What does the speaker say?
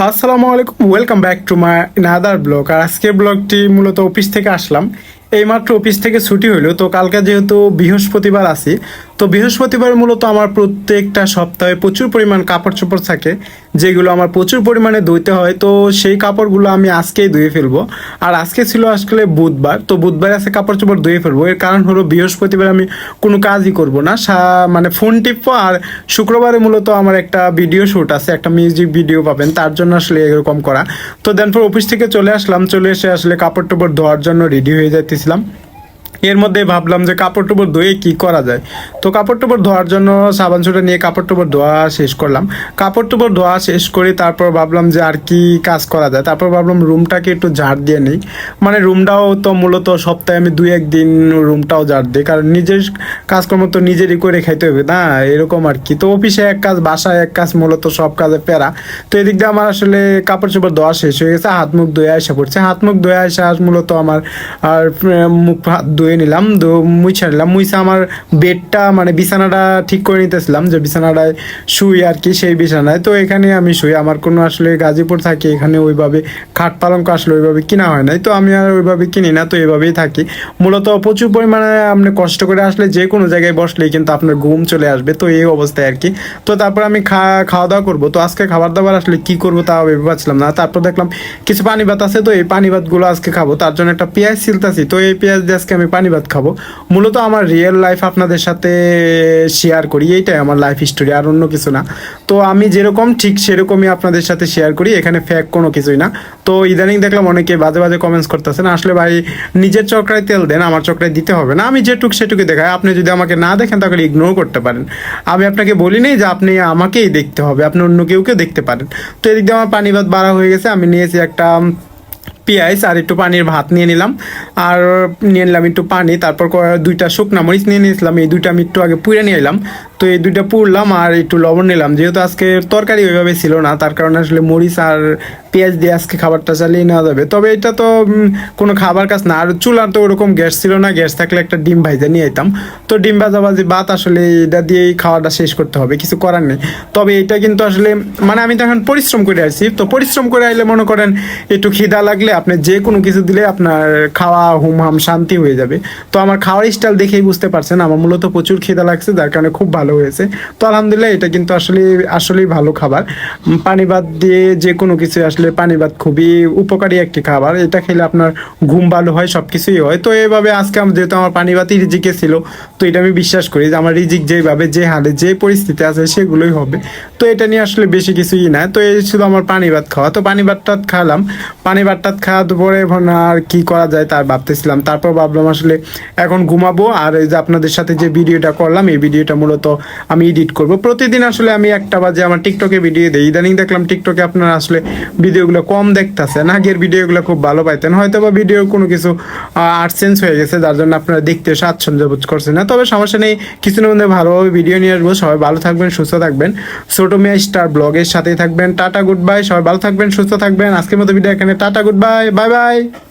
আসসালামু আলাইকুম, welcome back to my another blog. আর আজকের ব্লগটি মূলত অফিস থেকে আসলাম, এইমাত্র অফিস থেকে ছুটি হইলো। তো কালকে যেহেতু বৃহস্পতিবার আছি, তো বৃহস্পতিবার মূলত আমার প্রত্যেকটা সপ্তাহে প্রচুর পরিমাণ কাপড় চোপড় থাকে, যেগুলো আমার প্রচুর পরিমাণে ধুইতে হয়। তো সেই কাপড়গুলো আমি আজকেই ধুয়ে ফেলবো। আর আজকে ছিল আসলে বুধবার, তো বুধবারে আছে কাপড় চোপড় ধুয়ে ফেলবো। এর কারণ হলো বৃহস্পতিবার আমি কোনো কাজই করব না, মানে ফোন টিপবো। আর শুক্রবারে মূলত আমার একটা ভিডিও শ্যুট আছে, একটা মিউজিক ভিডিও পাবেন, তার জন্য আসলে এরকম করা। তো দেন পর অফিস থেকে চলে আসলাম, চলে এসে আসলে কাপড় টোপড় ধোয়ার জন্য রেডি হয়ে যাইতেছিলাম। এর মধ্যে ভাবলাম যে কাপড় টোপড় ধুয়ে কি করা যায়। তো কাপড় টোপড় ধোয়ার জন্য সাবান সুটা নিয়ে কাপড় টোপড় ধোয়া শেষ করলাম। কাপড় টোপড় ধোয়া শেষ করে তারপর ভাবলাম যে আর কি কাজ করা যায়। তারপর ভাবলাম রুমটাকে একটু ঝাড় দিয়ে নিই। মানে রুমটাও তো মূলত সপ্তাহে আমি 2-1 দিন রুমটাও ঝাড় দিই, কারণ নিজের কাজকর্ম তো নিজেরই করে খাইতে হবে না, এরকম আর কি। তো অফিসে এক কাজ, বাসায় এক কাজ, মূলত সব কাজে প্যারা। তো এদিক দিয়ে আমার আসলে কাপড় চোপড় ধোয়া শেষ হয়ে গেছে, হাত মুখ ধুয়ে আসা পড়ছে। হাত মুখ ধুয়ে আসা মূলত আমার আর মুখ হাত ধুয়ে নিলাম, মুছা নিলাম। মুছা আমার বেডটা মানে বিছানাটা ঠিক করে নিতেছিলাম, যে বিছানাটায় শুই আর কি, সেই বিছানায়। তো এখানে আমি শুই। আমার কোনো আসলে গাজীপুর থাকি, এখানে ওইভাবে খাট পালঙ্ক আসলে ওইভাবে কিনা হয় নাই, তো আমি আর ওইভাবে কিনি না, তো এইভাবেই থাকি। মূলত প্রচুর পরিমাণে আপনি কষ্ট করে আসলে যে কোনো জায়গায় বসলেই কিন্তু আপনার ঘুম চলে আসবে, তো এই অবস্থায় আর কি। তো তারপর আমি খাওয়া দাওয়া করবো। তো আজকে খাবার দাবার আসলে কি করবো তাও ভেবে পাচ্ছিলাম না। তারপর দেখলাম কিছু পানি ভাত আছে, তো এই পানি ভাতগুলো আজকে খাবো। তার জন্য একটা পেঁয়াজ ছিলতাছি, তো এই পেঁয়াজ দিয়ে আজকে আমি পানি ভাত খাবো। মূলত আমার রিয়েল লাইফ আপনাদের সাথে শেয়ার করি, এইটাই আমার লাইফ স্টোরি, আর অন্য কিছু না। তো আমি যেরকম ঠিক সেরকমই আপনাদের সাথে শেয়ার করি, এখানে ফ্যাক কোনো কিছুই না। তো ইদানিং দেখলাম অনেকে বাজে বাজে কমেন্টস করতেছেন, আসলে ভাই নিজের চক্রায় তেল দেন, আমার চক্রায় দিতে হবে না। আমি যেটুক সেটুকু দেখাই, আপনি যদি আমাকে না দেখেন তাহলে ইগনোর করতে পারেন। আমি আপনাকে বলি নেই যে আপনি আমাকেই দেখতে হবে, আপনি অন্য কেউকে দেখতে পারেন। তো এদিক দিয়ে আমার পানি ভাত বাড়া হয়ে গেছে। আমি নিয়েছি একটা পেঁয়াজ আর একটু পানির ভাত নিয়ে নিলাম, আর নিয়ে নিলাম একটু পানি। তারপর 2টা শুকনা মরিচ নিয়ে নিয়েছিলাম, এই 2টা আমি একটু আগে পুড়ে নিয়ে এলাম। তো এই 2টা পুড়লাম আর একটু লবণ নিলাম। যেহেতু আজকে তরকারি ওইভাবে ছিল না, তার কারণে আসলে মরিচ আর পেঁয়াজ দিয়ে আজকে খাবারটা চালিয়ে নেওয়া যাবে। তবে এটা তো কোনো খাবার কাজ না। আর চুলার তো ওরকম গ্যাস ছিল না, গ্যাস থাকলে একটা ডিম ভাইজা নিয়ে যেতাম। তো ডিম ভাজাভাজি ভাত আসলে এটা দিয়েই খাওয়াটা শেষ করতে হবে, কিছু করার নেই। তবে এটা কিন্তু আসলে মানে আমি তো এখন পরিশ্রম করে আসছি, তো পরিশ্রম করে আইলে মনে করেন একটু খিদা লাগলে আপনি যে কোনো কিছু দিলে আপনার খাওয়া হুমহাম শান্তি হয়ে যাবে। তো আমার খাওয়ার স্টাইল দেখেই বুঝতে পারছেন আমার মূলত প্রচুর খিদা লাগছে, যার কারণে খুব ভালো হয়েছে। তো আলহামদুলিল্লাহ, এটা কিন্তু আসলেই ভালো খাবার। পানি ভাত দিয়ে যে কোনো কিছু, আসলে পানি ভাত খুবই উপকারী একটি খাবার। এটা খেলে আপনার ঘুম ভালো হয়, সব কিছুই হয়। তো এইভাবে আজকে যেহেতু আমার পানি ভাতই রিজিকে ছিল, তো এটা আমি বিশ্বাস করি যে আমার রিজিক যেভাবে, যে হালে, যে পরিস্থিতি আছে সেগুলোই হবে। তো এটা নিয়ে আসলে বেশি কিছুই না। তো এই শুধু আমার পানি ভাত খাওয়া। তো পানি ভাতটা খাওয়ালাম, পানি ভাতটা খাওয়ার পরে এখন আর কি করা যায় তার ভাবতেছিলাম। তারপর ভাবলাম আসলে এখন ঘুমাবো। আর এই যে আপনাদের সাথে যে ভিডিওটা করলাম, এই ভিডিওটা মূলত আমি এডিট করব। প্রতিদিন আসলে আমি 1টা বাজে আমার টিকটকে ভিডিও দিই। ইদানিং দেখলাম টিকটকে আপনারা আসলে ভিডিওগুলো কম দেখতেছেন, আগের ভিডিওগুলো খুব ভালো পাইতেন। হয়তো বা ভিডিও কোনো কিছু চেঞ্জ হয়ে গেছে, যার জন্য আপনারা দেখতে স্বাচ্ছন্দ্য বোধ করছেন না। তবে সমস্যা নেই, কিছুদিনের মধ্যে ভালোভাবে ভিডিও নিয়ে আসবো। সবাই ভালো থাকবেন, সুস্থ থাকবেন। ছোট মিয়া স্টার ব্লগের সাথেই থাকবেন। Tata, good bye. সবাই ভালো থাকবেন, সুস্থ থাকবেন। আজকের মতো ভিডিও এখানে। Tata, good bye, bye bye.